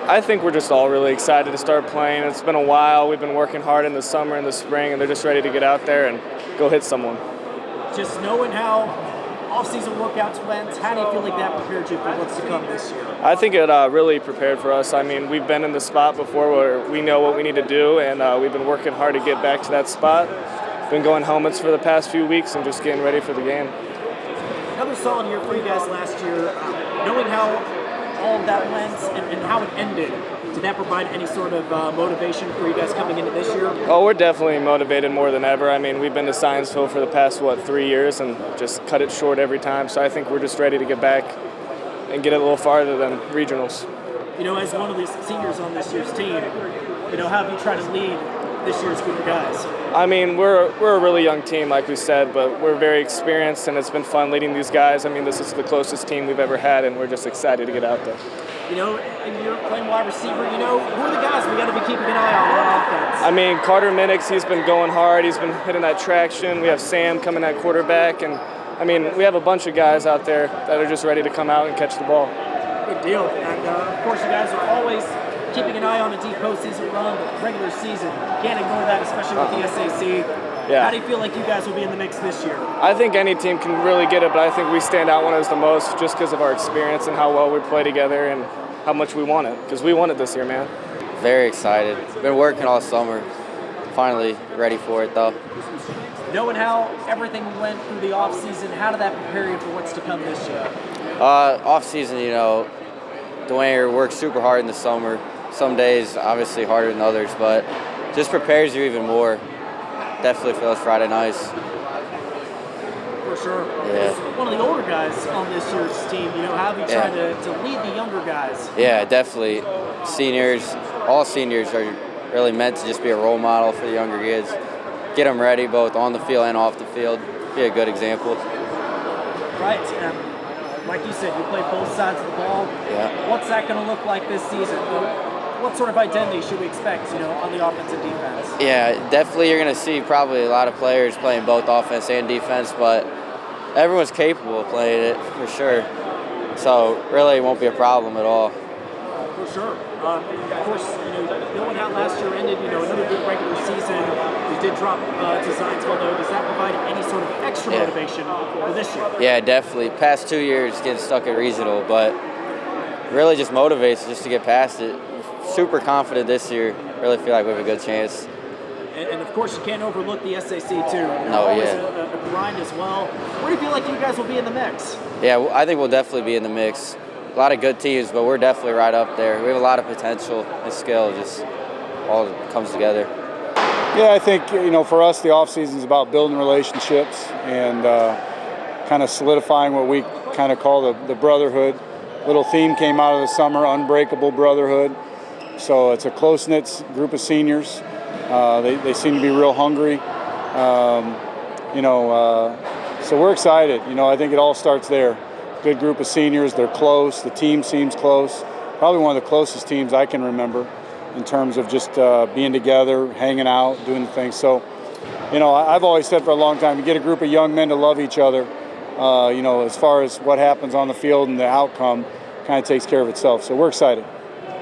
I think we're just all really excited to start playing. It's been a while. We've been working hard in the summer and the spring, and they're just ready to get out there and go hit someone. Just knowing how off-season workouts went, how do you feel like that prepared you for what's to come this year? I think it really prepared for us. I mean, we've been in the spot before where we know what we need to do, and we've been working hard to get back to that spot. Been going helmets for the past few weeks and just getting ready for the game. Another solid year for you guys last year. Knowing how all of that went and how it ended, did that provide any sort of motivation for you guys coming into this year? Oh, we're definitely motivated more than ever. I mean, we've been to Scienceville for the past, 3 years and just cut it short every time. So I think we're just ready to get back and get it a little farther than regionals. You know, as one of these seniors on this year's team, you know, how have you tried to lead this year's group of guys? I mean, we're a really young team, like we said, but we're very experienced, and it's been fun leading these guys. I mean, this is the closest team we've ever had, and we're just excited to get out there. You know, and you're playing wide receiver, you know, who are the guys we got to be keeping an eye on offense? I mean, Carter Minix, he's been going hard. He's been hitting that traction. We have Sam coming at quarterback, and I mean, we have a bunch of guys out there that are just ready to come out and catch the ball. Good deal. And of course, you guys are always keeping an eye on a deep postseason run, but regular season. Can't ignore that, especially with the SAC. Yeah. How do you feel like you guys will be in the mix this year? I think any team can really get it, but I think we stand out one of us the most just because of our experience and how well we play together and how much we want it, because we won it this year, man. Very excited. Been working all summer. Finally ready for it, though. Knowing how everything went through the off-season, how did that prepare you for what's to come this year? Off-season, you know, Dwenger works super hard in the summer. Some days, obviously, harder than others, but just prepares you even more. Definitely for those Friday nights. For sure. Yeah. As one of the older guys on this year's team, you know, how have you tried to lead the younger guys? Yeah, definitely. Seniors, all seniors are really meant to just be a role model for the younger kids. Get them ready both on the field and off the field. Be a good example. Right. Like you said, you play both sides of the ball. Yeah. What's that going to look like this season? What sort of identity should we expect, you know, on the offense and defense? Yeah, definitely you're going to see probably a lot of players playing both offense and defense, but everyone's capable of playing it for sure. So really it won't be a problem at all. For sure. Of course, you know, knowing how last year ended, you know, another good regular season. You did drop to Scienceville, though. Does that provide any sort of extra motivation for this year? Yeah, definitely. Past 2 years getting stuck at regional, but really just motivates just to get past it. Super confident this year. Really feel like we have a good chance. And of course, you can't overlook the SAC too. No, a grind as well. Where do you feel like you guys will be in the mix? Yeah, I think we'll definitely be in the mix. A lot of good teams, but we're definitely right up there. We have a lot of potential and skill. Just all comes together. Yeah, I think, you know, for us, the offseason is about building relationships and kind of solidifying what we kind of call the brotherhood. Little theme came out of the summer, unbreakable brotherhood. So it's a close-knit group of seniors. They seem to be real hungry. So we're excited. You know, I think it all starts there. Good group of seniors. They're close. The team seems close. Probably one of the closest teams I can remember in terms of just being together, hanging out, doing the things. So, you know, I've always said for a long time, you get a group of young men to love each other, you know, as far as what happens on the field and the outcome kind of takes care of itself. So we're excited.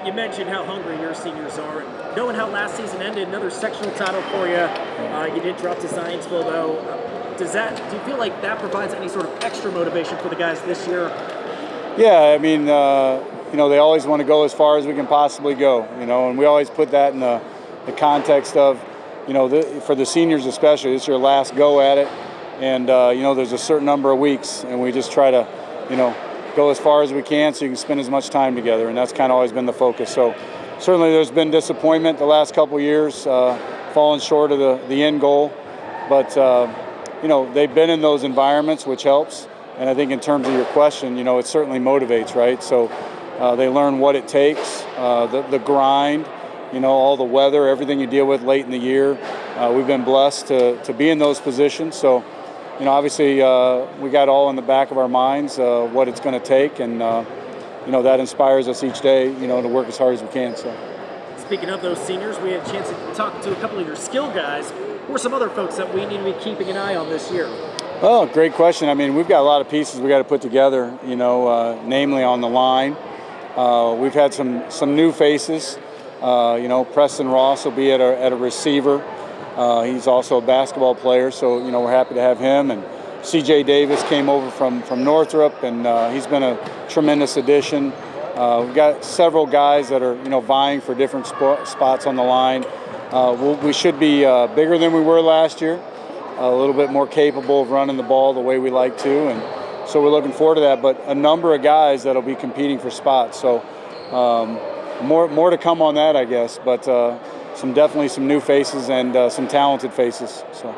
You mentioned how hungry your seniors are. Knowing how last season ended, another sectional title for you. You did drop to Scienceville, though. Do you feel like that provides any sort of extra motivation for the guys this year? Yeah, I mean, you know, they always want to go as far as we can possibly go, you know, and we always put that in the context of, you know, for the seniors especially, it's your last go at it. And, you know, there's a certain number of weeks, and we just try to, you know, go as far as we can so you can spend as much time together, and that's kind of always been the focus. So certainly there's been disappointment the last couple of years, falling short of the end goal. But, you know, they've been in those environments, which helps. And I think in terms of your question, you know, it certainly motivates, right? So they learn what it takes, the grind, you know, all the weather, everything you deal with late in the year. We've been blessed to be in those positions. So, you know, obviously we got all in the back of our minds what it's going to take. And, you know, that inspires us each day, you know, to work as hard as we can. So. Speaking of those seniors, we had a chance to talk to a couple of your skill guys. Who are some other folks that we need to be keeping an eye on this year? Well, great question. I mean, we've got a lot of pieces we got to put together, you know, namely on the line. We've had some new faces. Preston Ross will be at a receiver. He's also a basketball player, so we're happy to have him. And C.J. Davis came over from Northrop, and he's been a tremendous addition. We've got several guys that are vying for different spots on the line. We should be bigger than we were last year, a little bit more capable of running the ball the way we like to, and so we're looking forward to that. But a number of guys that'll be competing for spots. So more to come on that, I guess. But definitely some new faces and some talented faces. So.